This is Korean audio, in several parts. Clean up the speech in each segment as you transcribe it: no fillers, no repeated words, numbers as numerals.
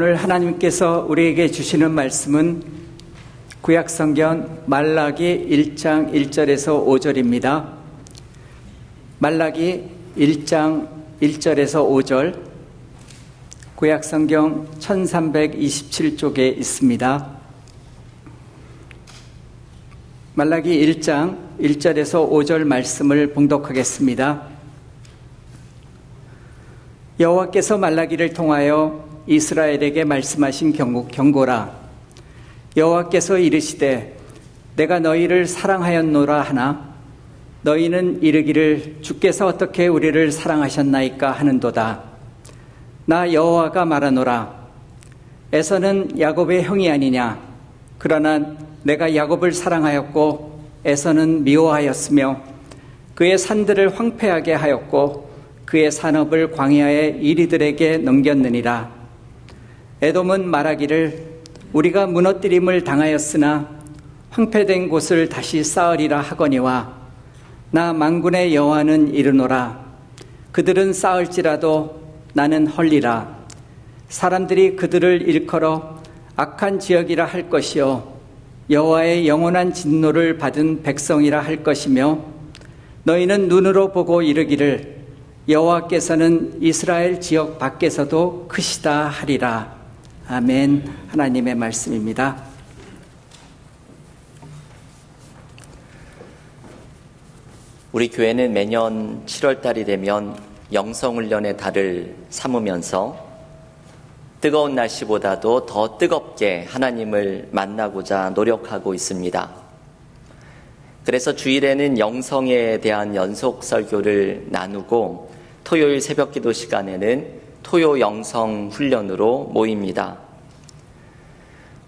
오늘 하나님께서 우리에게 주시는 말씀은 구약성경 말라기 1장 1절에서 5절입니다. 말라기 1장 1절에서 5절, 구약성경 1327쪽에 있습니다. 말라기 1장 1절에서 5절 말씀을 봉독하겠습니다. 여호와께서 말라기를 통하여 이스라엘에게 말씀하신 경고라. 여호와께서 이르시되 내가 너희를 사랑하였노라 하나 너희는 이르기를 주께서 어떻게 우리를 사랑하셨나이까 하는도다. 나 여호와가 말하노라. 에서는 야곱의 형이 아니냐. 그러나 내가 야곱을 사랑하였고 에서는 미워하였으며 그의 산들을 황폐하게 하였고 그의 산업을 광야의 이리들에게 넘겼느니라. 에돔은 말하기를 우리가 무너뜨림을 당하였으나 황폐된 곳을 다시 쌓으리라 하거니와 나 만군의 여호와는 이르노라. 그들은 쌓을지라도 나는 헐리라. 사람들이 그들을 일컬어 악한 지역이라 할 것이요 여호와의 영원한 진노를 받은 백성이라 할 것이며 너희는 눈으로 보고 이르기를 여호와께서는 이스라엘 지역 밖에서도 크시다 하리라. 아멘. 하나님의 말씀입니다. 우리 교회는 매년 7월 달이 되면 영성훈련의 달을 삼으면서 뜨거운 날씨보다도 더 뜨겁게 하나님을 만나고자 노력하고 있습니다. 그래서 주일에는 영성에 대한 연속 설교를 나누고 토요일 새벽 기도 시간에는 토요 영성 훈련으로 모입니다.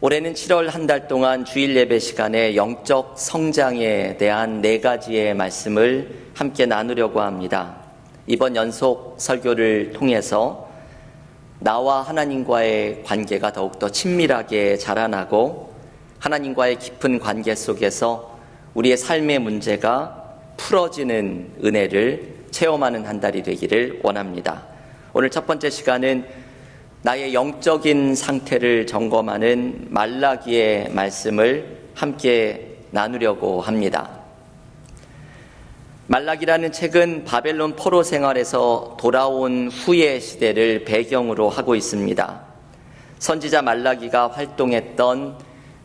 올해는 7월 한 달 동안 주일 예배 시간에 영적 성장에 대한 4가지의 말씀을 함께 나누려고 합니다. 이번 연속 설교를 통해서 나와 하나님과의 관계가 더욱더 친밀하게 자라나고 하나님과의 깊은 관계 속에서 우리의 삶의 문제가 풀어지는 은혜를 체험하는 한 달이 되기를 원합니다. 오늘 첫 번째 시간은 나의 영적인 상태를 점검하는 말라기의 말씀을 함께 나누려고 합니다. 말라기라는 책은 바벨론 포로 생활에서 돌아온 후의 시대를 배경으로 하고 있습니다. 선지자 말라기가 활동했던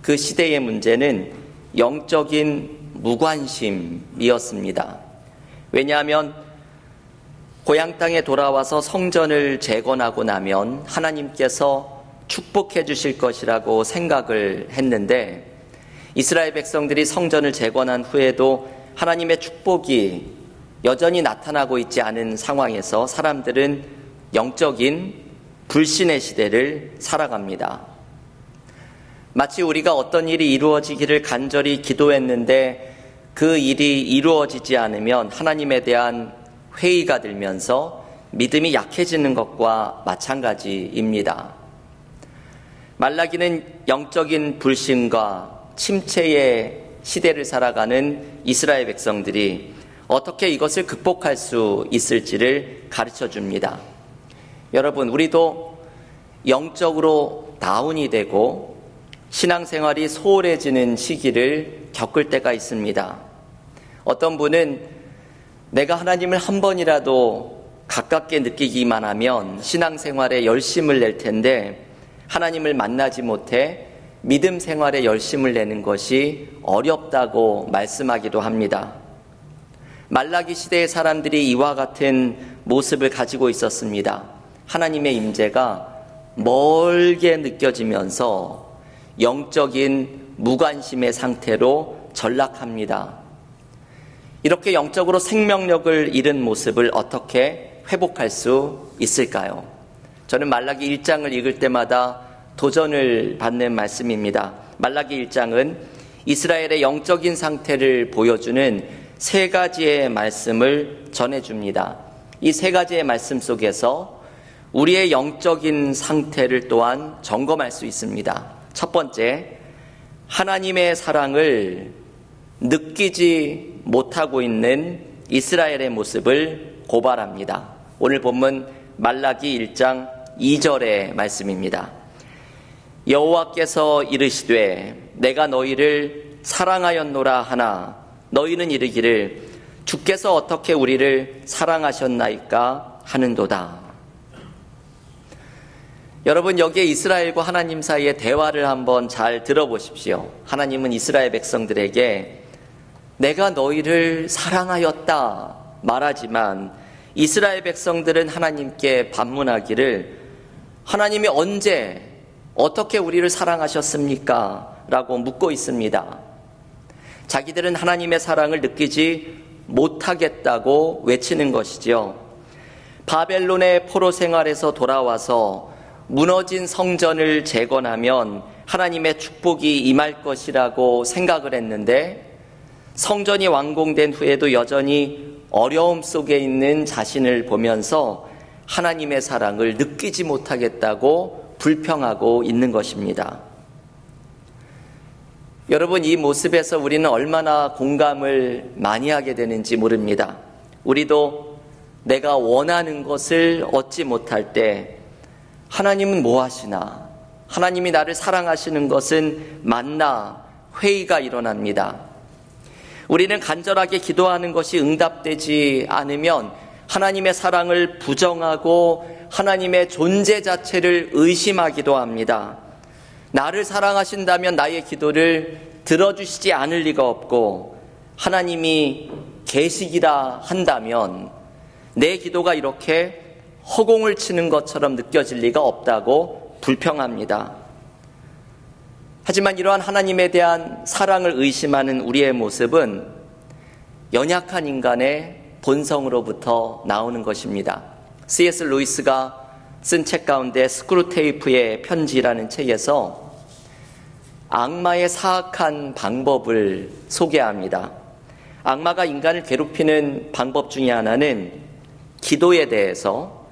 그 시대의 문제는 영적인 무관심이었습니다. 왜냐하면 고향 땅에 돌아와서 성전을 재건하고 나면 하나님께서 축복해 주실 것이라고 생각을 했는데 이스라엘 백성들이 성전을 재건한 후에도 하나님의 축복이 여전히 나타나고 있지 않은 상황에서 사람들은 영적인 불신의 시대를 살아갑니다. 마치 우리가 어떤 일이 이루어지기를 간절히 기도했는데 그 일이 이루어지지 않으면 하나님에 대한 회의가 들면서 믿음이 약해지는 것과 마찬가지입니다. 말라기는 영적인 불신과 침체의 시대를 살아가는 이스라엘 백성들이 어떻게 이것을 극복할 수 있을지를 가르쳐 줍니다. 여러분, 우리도 영적으로 다운이 되고 신앙생활이 소홀해지는 시기를 겪을 때가 있습니다. 어떤 분은 내가 하나님을 한 번이라도 가깝게 느끼기만 하면 신앙생활에 열심을 낼 텐데 하나님을 만나지 못해 믿음 생활에 열심을 내는 것이 어렵다고 말씀하기도 합니다. 말라기 시대의 사람들이 이와 같은 모습을 가지고 있었습니다. 하나님의 임재가 멀게 느껴지면서 영적인 무관심의 상태로 전락합니다. 이렇게 영적으로 생명력을 잃은 모습을 어떻게 회복할 수 있을까요? 저는 말라기 1장을 읽을 때마다 도전을 받는 말씀입니다. 말라기 1장은 이스라엘의 영적인 상태를 보여주는 3가지의 말씀을 전해줍니다. 이 3가지의 말씀 속에서 우리의 영적인 상태를 또한 점검할 수 있습니다. 첫 번째, 하나님의 사랑을 느끼지 못하고 있는 이스라엘의 모습을 고발합니다. 오늘 본문 말라기 1장 2절의 말씀입니다. 여호와께서 이르시되 내가 너희를 사랑하였노라 하나 너희는 이르기를 주께서 어떻게 우리를 사랑하셨나이까 하는도다. 여러분, 여기에 이스라엘과 하나님 사이의 대화를 한번 잘 들어보십시오. 하나님은 이스라엘 백성들에게 내가 너희를 사랑하였다 말하지만 이스라엘 백성들은 하나님께 반문하기를 하나님이 언제 어떻게 우리를 사랑하셨습니까? 라고 묻고 있습니다. 자기들은 하나님의 사랑을 느끼지 못하겠다고 외치는 것이죠. 바벨론의 포로 생활에서 돌아와서 무너진 성전을 재건하면 하나님의 축복이 임할 것이라고 생각을 했는데 성전이 완공된 후에도 여전히 어려움 속에 있는 자신을 보면서 하나님의 사랑을 느끼지 못하겠다고 불평하고 있는 것입니다. 여러분, 이 모습에서 우리는 얼마나 공감을 많이 하게 되는지 모릅니다. 우리도 내가 원하는 것을 얻지 못할 때 하나님은 뭐 하시나? 하나님이 나를 사랑하시는 것은 맞나? 회의가 일어납니다. 우리는 간절하게 기도하는 것이 응답되지 않으면 하나님의 사랑을 부정하고 하나님의 존재 자체를 의심하기도 합니다. 나를 사랑하신다면 나의 기도를 들어주시지 않을 리가 없고 하나님이 계시기라 한다면 내 기도가 이렇게 허공을 치는 것처럼 느껴질 리가 없다고 불평합니다. 하지만 이러한 하나님에 대한 사랑을 의심하는 우리의 모습은 연약한 인간의 본성으로부터 나오는 것입니다. C.S. 루이스가 쓴 책 가운데 스크루테이프의 편지라는 책에서 악마의 사악한 방법을 소개합니다. 악마가 인간을 괴롭히는 방법 중에 하나는 기도에 대해서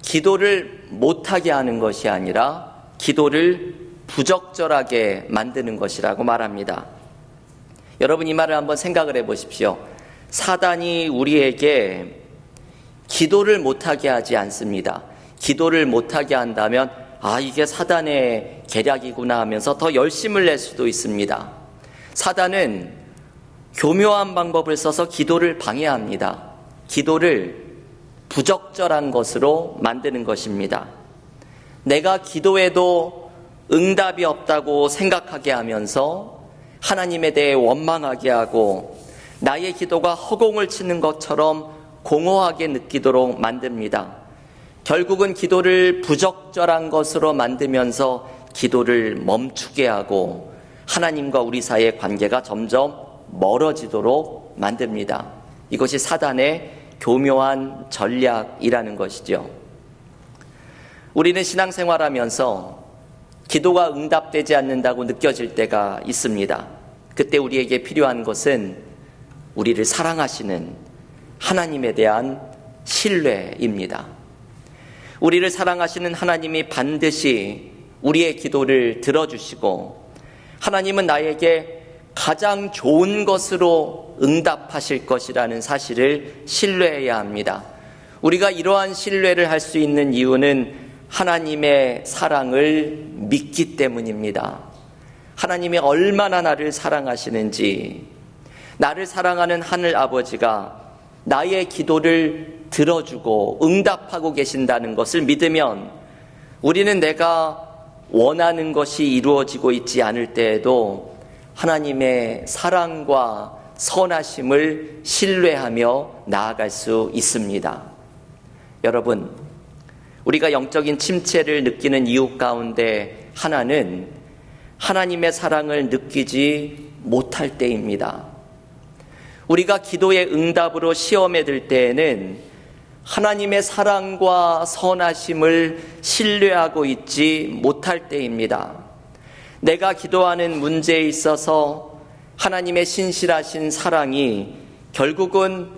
기도를 못하게 하는 것이 아니라 기도를 부적절하게 만드는 것이라고 말합니다. 여러분, 이 말을 한번 생각을 해보십시오. 사단이 우리에게 기도를 못하게 하지 않습니다. 기도를 못하게 한다면 이게 사단의 계략이구나 하면서 더 열심을 낼 수도 있습니다. 사단은 교묘한 방법을 써서 기도를 방해합니다. 기도를 부적절한 것으로 만드는 것입니다. 내가 기도해도 응답이 없다고 생각하게 하면서 하나님에 대해 원망하게 하고 나의 기도가 허공을 치는 것처럼 공허하게 느끼도록 만듭니다. 결국은 기도를 부적절한 것으로 만들면서 기도를 멈추게 하고 하나님과 우리 사이의 관계가 점점 멀어지도록 만듭니다. 이것이 사단의 교묘한 전략이라는 것이죠. 우리는 신앙생활하면서 기도가 응답되지 않는다고 느껴질 때가 있습니다. 그때 우리에게 필요한 것은 우리를 사랑하시는 하나님에 대한 신뢰입니다. 우리를 사랑하시는 하나님이 반드시 우리의 기도를 들어주시고 하나님은 나에게 가장 좋은 것으로 응답하실 것이라는 사실을 신뢰해야 합니다. 우리가 이러한 신뢰를 할 수 있는 이유는 하나님의 사랑을 믿기 때문입니다. 하나님이 얼마나 나를 사랑하시는지, 나를 사랑하는 하늘 아버지가 나의 기도를 들어주고 응답하고 계신다는 것을 믿으면 우리는 내가 원하는 것이 이루어지고 있지 않을 때에도 하나님의 사랑과 선하심을 신뢰하며 나아갈 수 있습니다. 여러분, 우리가 영적인 침체를 느끼는 이유 가운데 하나는 하나님의 사랑을 느끼지 못할 때입니다. 우리가 기도의 응답으로 시험에 들 때에는 하나님의 사랑과 선하심을 신뢰하고 있지 못할 때입니다. 내가 기도하는 문제에 있어서 하나님의 신실하신 사랑이 결국은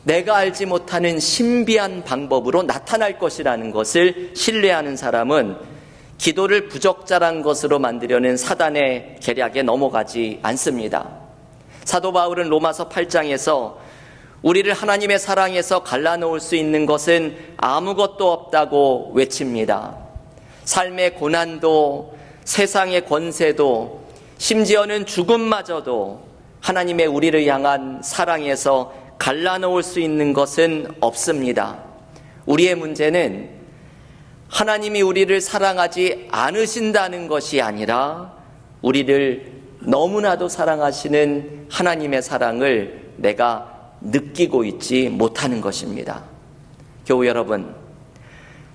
내가 알지 못하는 신비한 방법으로 나타날 것이라는 것을 신뢰하는 사람은 기도를 부적절한 것으로 만들려는 사단의 계략에 넘어가지 않습니다. 사도 바울은 로마서 8장에서 우리를 하나님의 사랑에서 갈라놓을 수 있는 것은 아무것도 없다고 외칩니다. 삶의 고난도, 세상의 권세도 심지어는 죽음마저도 하나님의 우리를 향한 사랑에서 갈라놓을 수 있는 것은 없습니다. 우리의 문제는 하나님이 우리를 사랑하지 않으신다는 것이 아니라 우리를 너무나도 사랑하시는 하나님의 사랑을 내가 느끼고 있지 못하는 것입니다. 교우 여러분,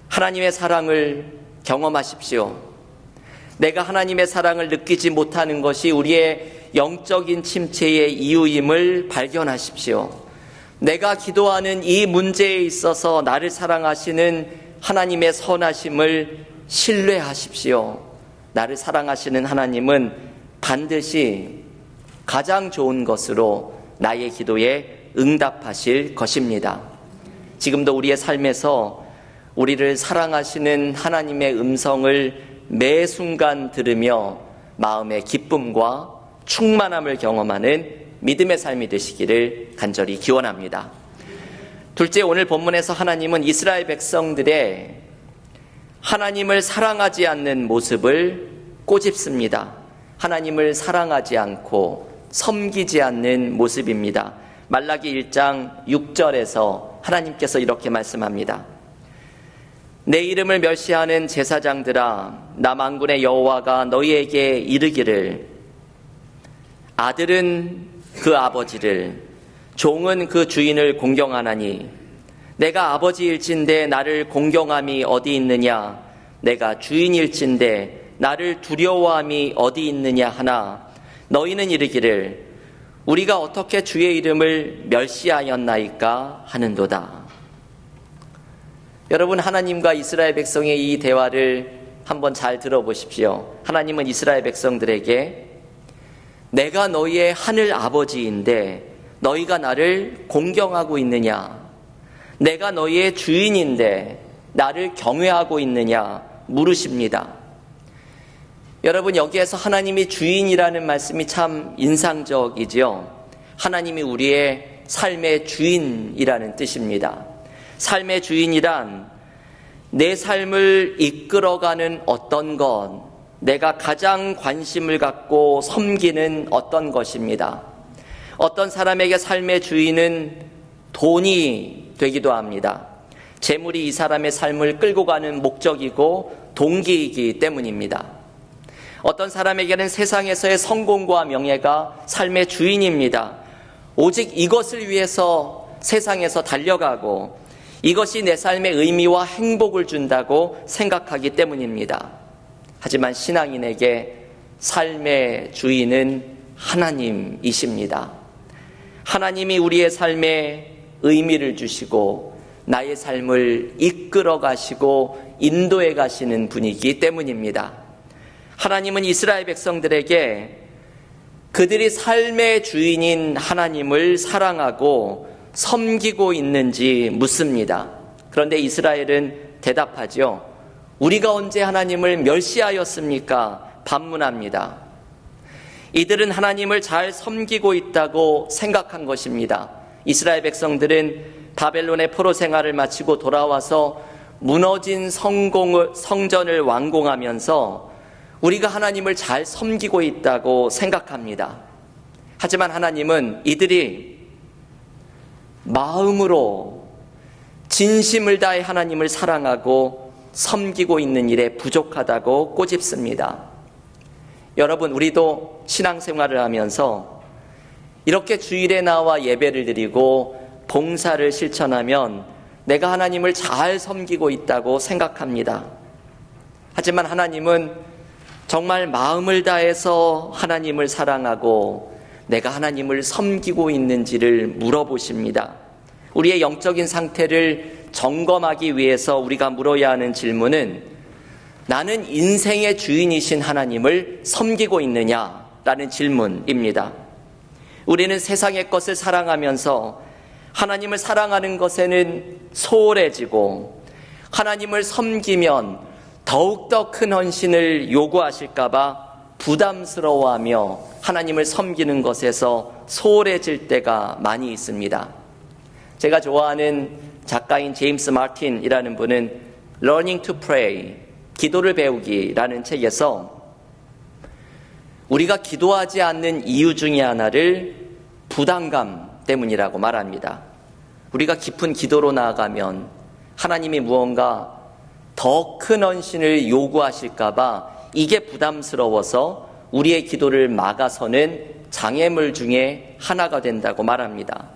하나님의 사랑을 경험하십시오. 내가 하나님의 사랑을 느끼지 못하는 것이 우리의 영적인 침체의 이유임을 발견하십시오. 내가 기도하는 이 문제에 있어서 나를 사랑하시는 하나님의 선하심을 신뢰하십시오. 나를 사랑하시는 하나님은 반드시 가장 좋은 것으로 나의 기도에 응답하실 것입니다. 지금도 우리의 삶에서 우리를 사랑하시는 하나님의 음성을 매 순간 들으며 마음의 기쁨과 충만함을 경험하는 믿음의 삶이 되시기를 간절히 기원합니다. 둘째, 오늘 본문에서 하나님은 이스라엘 백성들의 하나님을 사랑하지 않는 모습을 꼬집습니다. 하나님을 사랑하지 않고 섬기지 않는 모습입니다. 말라기 1장 6절에서 하나님께서 이렇게 말씀합니다. 내 이름을 멸시하는 제사장들아, 나 만군의 여호와가 너희에게 이르기를 아들은 그 아버지를, 종은 그 주인을 공경하나니 내가 아버지일진데 나를 공경함이 어디 있느냐, 내가 주인일진데 나를 두려워함이 어디 있느냐 하나 너희는 이르기를 우리가 어떻게 주의 이름을 멸시하였나이까 하는도다. 여러분, 하나님과 이스라엘 백성의 이 대화를 한번 잘 들어보십시오. 하나님은 이스라엘 백성들에게 내가 너희의 하늘 아버지인데 너희가 나를 공경하고 있느냐, 내가 너희의 주인인데 나를 경외하고 있느냐 물으십니다. 여러분, 여기에서 하나님이 주인이라는 말씀이 참 인상적이지요. 하나님이 우리의 삶의 주인이라는 뜻입니다. 삶의 주인이란 내 삶을 이끌어가는 어떤 것, 내가 가장 관심을 갖고 섬기는 어떤 것입니다. 어떤 사람에게 삶의 주인은 돈이 되기도 합니다. 재물이 이 사람의 삶을 끌고 가는 목적이고 동기이기 때문입니다. 어떤 사람에게는 세상에서의 성공과 명예가 삶의 주인입니다. 오직 이것을 위해서 세상에서 달려가고 이것이 내 삶의 의미와 행복을 준다고 생각하기 때문입니다. 하지만 신앙인에게 삶의 주인은 하나님이십니다. 하나님이 우리의 삶에 의미를 주시고 나의 삶을 이끌어 가시고 인도해 가시는 분이기 때문입니다. 하나님은 이스라엘 백성들에게 그들이 삶의 주인인 하나님을 사랑하고 섬기고 있는지 묻습니다. 그런데 이스라엘은 대답하죠. 우리가 언제 하나님을 멸시하였습니까? 반문합니다. 이들은 하나님을 잘 섬기고 있다고 생각한 것입니다. 이스라엘 백성들은 바벨론의 포로 생활을 마치고 돌아와서 무너진 성전을 완공하면서 우리가 하나님을 잘 섬기고 있다고 생각합니다. 하지만 하나님은 이들이 마음으로 진심을 다해 하나님을 사랑하고 섬기고 있는 일에 부족하다고 꼬집습니다. 여러분, 우리도 신앙생활을 하면서 이렇게 주일에 나와 예배를 드리고 봉사를 실천하면 내가 하나님을 잘 섬기고 있다고 생각합니다. 하지만 하나님은 정말 마음을 다해서 하나님을 사랑하고 내가 하나님을 섬기고 있는지를 물어보십니다. 우리의 영적인 상태를 점검하기 위해서 우리가 물어야 하는 질문은 나는 인생의 주인이신 하나님을 섬기고 있느냐라는 질문입니다. 우리는 세상의 것을 사랑하면서 하나님을 사랑하는 것에는 소홀해지고 하나님을 섬기면 더욱더 큰 헌신을 요구하실까봐 부담스러워하며 하나님을 섬기는 것에서 소홀해질 때가 많이 있습니다. 제가 좋아하는 작가인 제임스 마틴이라는 분은 Learning to Pray, 기도를 배우기라는 책에서 우리가 기도하지 않는 이유 중에 하나를 부담감 때문이라고 말합니다. 우리가 깊은 기도로 나아가면 하나님이 무언가 더 큰 헌신을 요구하실까봐 이게 부담스러워서 우리의 기도를 막아서는 장애물 중에 하나가 된다고 말합니다.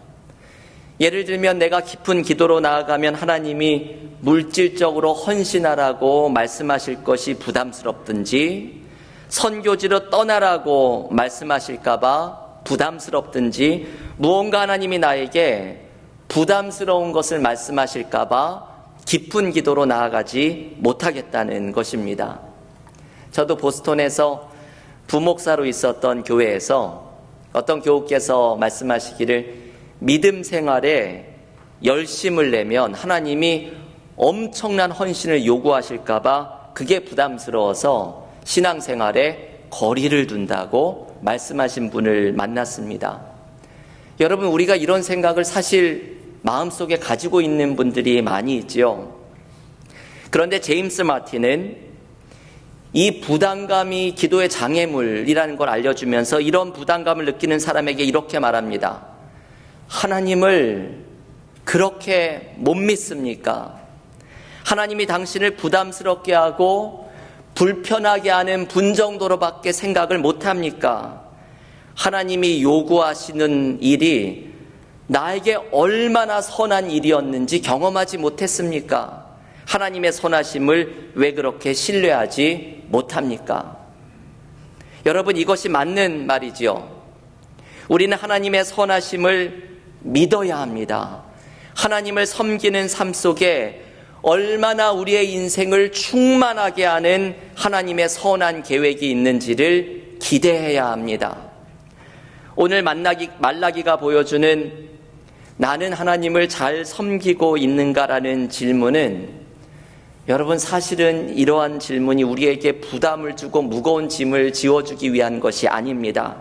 예를 들면 내가 깊은 기도로 나아가면 하나님이 물질적으로 헌신하라고 말씀하실 것이 부담스럽든지, 선교지로 떠나라고 말씀하실까봐 부담스럽든지, 무언가 하나님이 나에게 부담스러운 것을 말씀하실까봐 깊은 기도로 나아가지 못하겠다는 것입니다. 저도 보스턴에서 부목사로 있었던 교회에서 어떤 교우께서 말씀하시기를 믿음 생활에 열심을 내면 하나님이 엄청난 헌신을 요구하실까봐 그게 부담스러워서 신앙생활에 거리를 둔다고 말씀하신 분을 만났습니다. 여러분, 우리가 이런 생각을 사실 마음속에 가지고 있는 분들이 많이 있죠. 그런데 제임스 마틴은 이 부담감이 기도의 장애물이라는 걸 알려주면서 이런 부담감을 느끼는 사람에게 이렇게 말합니다. 하나님을 그렇게 못 믿습니까? 하나님이 당신을 부담스럽게 하고 불편하게 하는 분 정도로밖에 생각을 못합니까? 하나님이 요구하시는 일이 나에게 얼마나 선한 일이었는지 경험하지 못했습니까? 하나님의 선하심을 왜 그렇게 신뢰하지 못합니까? 여러분, 이것이 맞는 말이지요. 우리는 하나님의 선하심을 믿어야 합니다. 하나님을 섬기는 삶 속에 얼마나 우리의 인생을 충만하게 하는 하나님의 선한 계획이 있는지를 기대해야 합니다. 오늘 말라기가 보여주는 나는 하나님을 잘 섬기고 있는가라는 질문은, 여러분, 사실은 이러한 질문이 우리에게 부담을 주고 무거운 짐을 지워주기 위한 것이 아닙니다.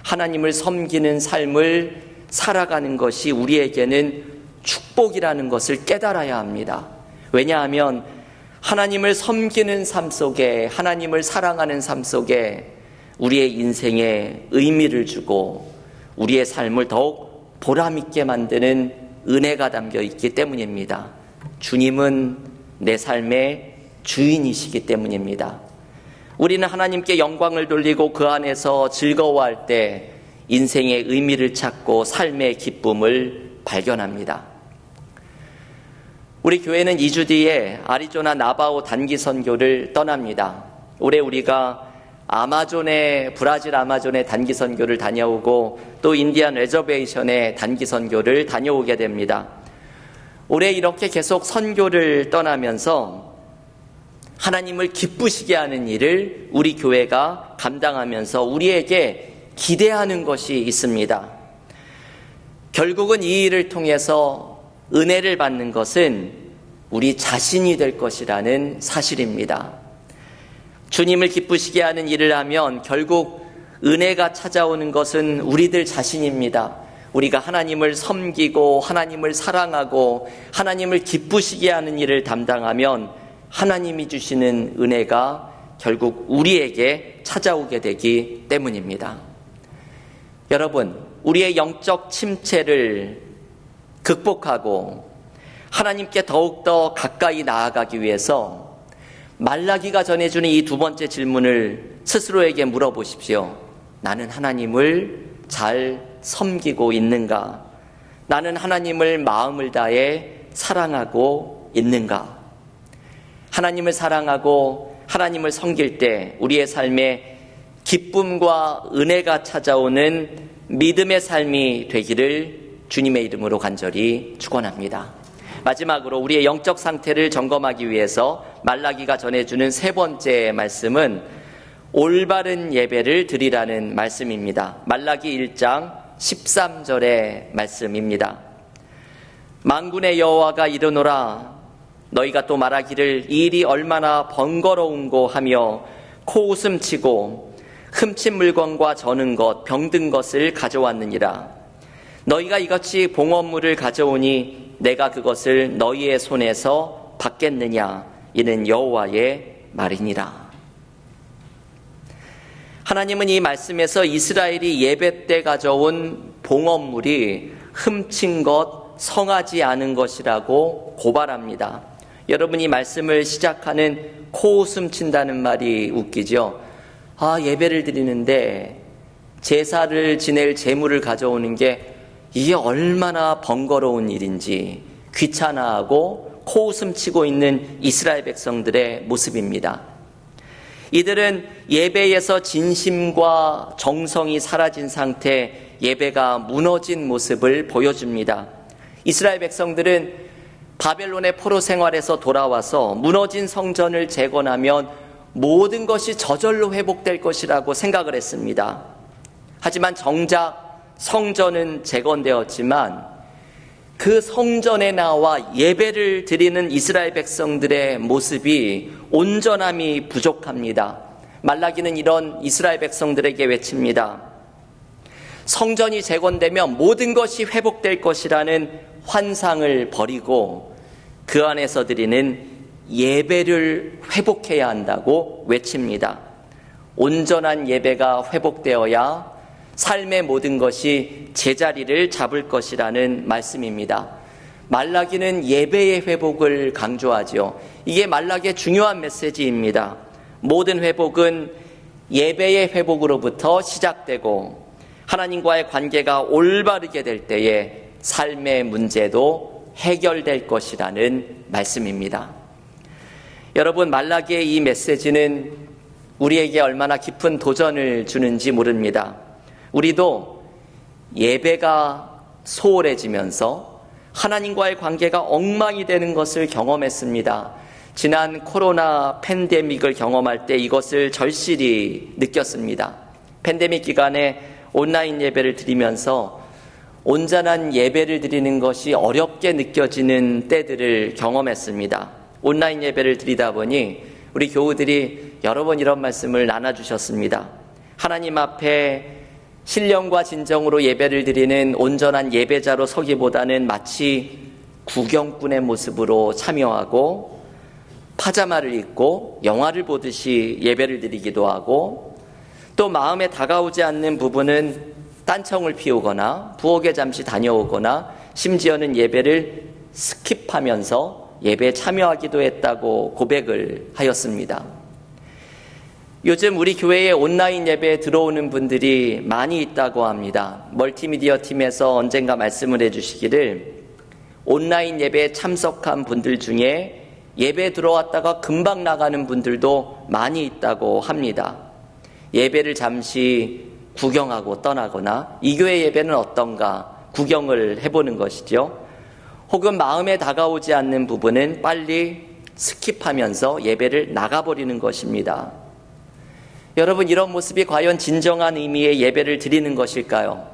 하나님을 섬기는 삶을 살아가는 것이 우리에게는 축복이라는 것을 깨달아야 합니다. 왜냐하면 하나님을 섬기는 삶 속에, 하나님을 사랑하는 삶 속에 우리의 인생에 의미를 주고 우리의 삶을 더욱 보람있게 만드는 은혜가 담겨 있기 때문입니다. 주님은 내 삶의 주인이시기 때문입니다. 우리는 하나님께 영광을 돌리고 그 안에서 즐거워할 때 인생의 의미를 찾고 삶의 기쁨을 발견합니다. 우리 교회는 2주 뒤에 아리조나 나바오 단기 선교를 떠납니다. 올해 우리가 브라질 아마존의 단기 선교를 다녀오고 또 인디안 레저베이션의 단기 선교를 다녀오게 됩니다. 올해 이렇게 계속 선교를 떠나면서 하나님을 기쁘시게 하는 일을 우리 교회가 감당하면서 우리에게 기대하는 것이 있습니다. 결국은 이 일을 통해서 은혜를 받는 것은 우리 자신이 될 것이라는 사실입니다. 주님을 기쁘시게 하는 일을 하면 결국 은혜가 찾아오는 것은 우리들 자신입니다. 우리가 하나님을 섬기고 하나님을 사랑하고 하나님을 기쁘시게 하는 일을 담당하면 하나님이 주시는 은혜가 결국 우리에게 찾아오게 되기 때문입니다. 여러분, 우리의 영적 침체를 극복하고 하나님께 더욱더 가까이 나아가기 위해서 말라기가 전해주는 이 두 번째 질문을 스스로에게 물어보십시오. 나는 하나님을 잘 섬기고 있는가? 나는 하나님을 마음을 다해 사랑하고 있는가? 하나님을 사랑하고 하나님을 섬길 때 우리의 삶에 기쁨과 은혜가 찾아오는 믿음의 삶이 되기를 주님의 이름으로 간절히 축원합니다. 마지막으로 우리의 영적 상태를 점검하기 위해서 말라기가 전해주는 세 번째 말씀은 올바른 예배를 드리라는 말씀입니다. 말라기 1장 13절의 말씀입니다. 만군의 여호와가 이르노라, 너희가 또 말하기를 이 일이 얼마나 번거로운고 하며 코웃음치고 흠친 물건과 저는 것, 병든 것을 가져왔느니라. 너희가 이같이 봉헌물을 가져오니 내가 그것을 너희의 손에서 받겠느냐? 이는 여호와의 말이니라. 하나님은 이 말씀에서 이스라엘이 예배 때 가져온 봉헌물이 흠친 것, 성하지 않은 것이라고 고발합니다. 여러분, 이 말씀을 시작하는 코웃음 친다는 말이 웃기죠. 예배를 드리는데 제사를 지낼 제물을 가져오는 게 이게 얼마나 번거로운 일인지 귀찮아하고 코웃음 치고 있는 이스라엘 백성들의 모습입니다. 이들은 예배에서 진심과 정성이 사라진 상태, 예배가 무너진 모습을 보여줍니다. 이스라엘 백성들은 바벨론의 포로 생활에서 돌아와서 무너진 성전을 재건하면 모든 것이 저절로 회복될 것이라고 생각을 했습니다. 하지만 정작 성전은 재건되었지만 그 성전에 나와 예배를 드리는 이스라엘 백성들의 모습이 온전함이 부족합니다. 말라기는 이런 이스라엘 백성들에게 외칩니다. 성전이 재건되면 모든 것이 회복될 것이라는 환상을 버리고 그 안에서 드리는 예배를 회복해야 한다고 외칩니다. 온전한 예배가 회복되어야 삶의 모든 것이 제자리를 잡을 것이라는 말씀입니다. 말라기는 예배의 회복을 강조하죠. 이게 말라기의 중요한 메시지입니다. 모든 회복은 예배의 회복으로부터 시작되고 하나님과의 관계가 올바르게 될 때에 삶의 문제도 해결될 것이라는 말씀입니다. 여러분, 말라기의 이 메시지는 우리에게 얼마나 깊은 도전을 주는지 모릅니다. 우리도 예배가 소홀해지면서 하나님과의 관계가 엉망이 되는 것을 경험했습니다. 지난 코로나 팬데믹을 경험할 때 이것을 절실히 느꼈습니다. 팬데믹 기간에 온라인 예배를 드리면서 온전한 예배를 드리는 것이 어렵게 느껴지는 때들을 경험했습니다. 온라인 예배를 드리다 보니 우리 교우들이 여러 번 이런 말씀을 나눠주셨습니다. 하나님 앞에 신령과 진정으로 예배를 드리는 온전한 예배자로 서기보다는 마치 구경꾼의 모습으로 참여하고 파자마를 입고 영화를 보듯이 예배를 드리기도 하고 또 마음에 다가오지 않는 부분은 딴청을 피우거나 부엌에 잠시 다녀오거나 심지어는 예배를 스킵하면서 예배에 참여하기도 했다고 고백을 하였습니다. 요즘 우리 교회에 온라인 예배에 들어오는 분들이 많이 있다고 합니다. 멀티미디어 팀에서 언젠가 말씀을 해주시기를 온라인 예배에 참석한 분들 중에 예배에 들어왔다가 금방 나가는 분들도 많이 있다고 합니다. 예배를 잠시 구경하고 떠나거나 이 교회 예배는 어떤가 구경을 해보는 것이죠. 혹은 마음에 다가오지 않는 부분은 빨리 스킵하면서 예배를 나가버리는 것입니다. 여러분, 이런 모습이 과연 진정한 의미의 예배를 드리는 것일까요?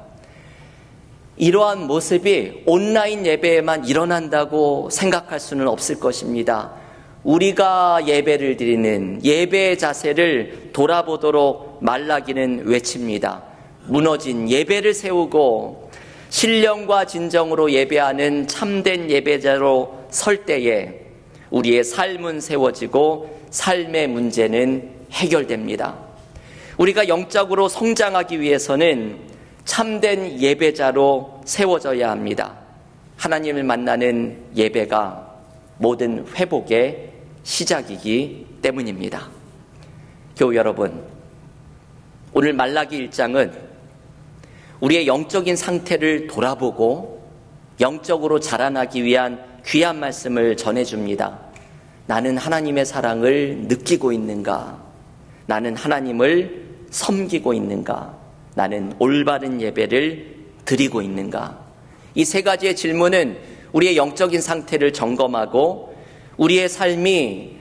이러한 모습이 온라인 예배에만 일어난다고 생각할 수는 없을 것입니다. 우리가 예배를 드리는 예배의 자세를 돌아보도록 말라기는 외칩니다. 무너진 예배를 세우고 신령과 진정으로 예배하는 참된 예배자로 설 때에 우리의 삶은 세워지고 삶의 문제는 해결됩니다. 우리가 영적으로 성장하기 위해서는 참된 예배자로 세워져야 합니다. 하나님을 만나는 예배가 모든 회복의 시작이기 때문입니다. 교우 여러분, 오늘 말라기 1장은 우리의 영적인 상태를 돌아보고 영적으로 자라나기 위한 귀한 말씀을 전해줍니다. 나는 하나님의 사랑을 느끼고 있는가? 나는 하나님을 섬기고 있는가? 나는 올바른 예배를 드리고 있는가? 이 세 가지의 질문은 우리의 영적인 상태를 점검하고 우리의 삶이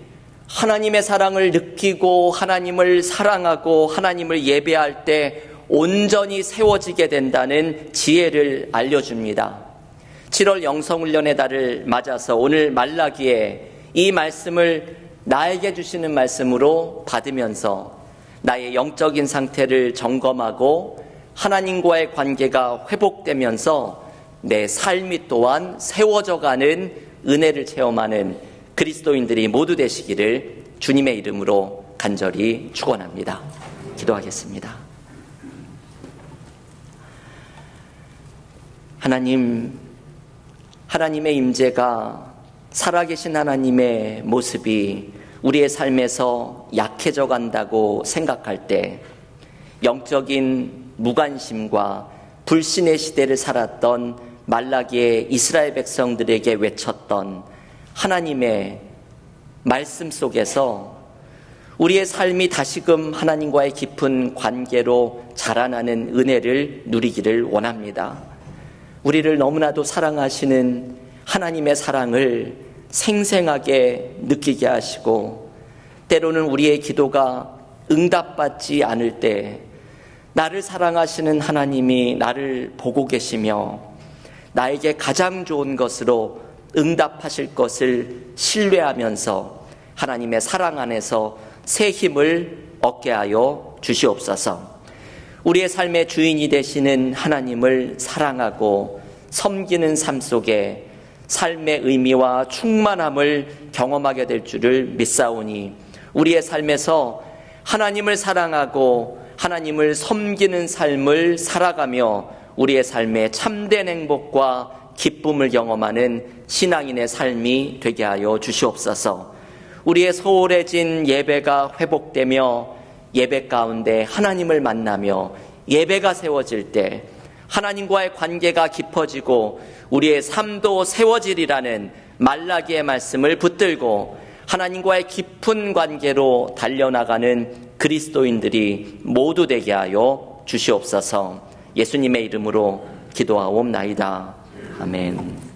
하나님의 사랑을 느끼고 하나님을 사랑하고 하나님을 예배할 때 온전히 세워지게 된다는 지혜를 알려줍니다. 7월 영성훈련의 달을 맞아서 오늘 말라기에 이 말씀을 나에게 주시는 말씀으로 받으면서 나의 영적인 상태를 점검하고 하나님과의 관계가 회복되면서 내 삶이 또한 세워져가는 은혜를 체험하는 그리스도인들이 모두 되시기를 주님의 이름으로 간절히 축원합니다. 기도하겠습니다. 하나님의 임재가, 살아계신 하나님의 모습이 우리의 삶에서 약해져 간다고 생각할 때 영적인 무관심과 불신의 시대를 살았던 말라기의 이스라엘 백성들에게 외쳤던 하나님의 말씀 속에서 우리의 삶이 다시금 하나님과의 깊은 관계로 자라나는 은혜를 누리기를 원합니다. 우리를 너무나도 사랑하시는 하나님의 사랑을 생생하게 느끼게 하시고, 때로는 우리의 기도가 응답받지 않을 때 나를 사랑하시는 하나님이 나를 보고 계시며 나에게 가장 좋은 것으로 응답하실 것을 신뢰하면서 하나님의 사랑 안에서 새 힘을 얻게 하여 주시옵소서. 우리의 삶의 주인이 되시는 하나님을 사랑하고 섬기는 삶 속에 삶의 의미와 충만함을 경험하게 될 줄을 믿사오니, 우리의 삶에서 하나님을 사랑하고 하나님을 섬기는 삶을 살아가며 우리의 삶에 참된 행복과 기쁨을 경험하는 신앙인의 삶이 되게 하여 주시옵소서. 우리의 소홀해진 예배가 회복되며 예배 가운데 하나님을 만나며 예배가 세워질 때 하나님과의 관계가 깊어지고 우리의 삶도 세워지리라는 말라기의 말씀을 붙들고 하나님과의 깊은 관계로 달려나가는 그리스도인들이 모두 되게 하여 주시옵소서. 예수님의 이름으로 기도하옵나이다. 아멘.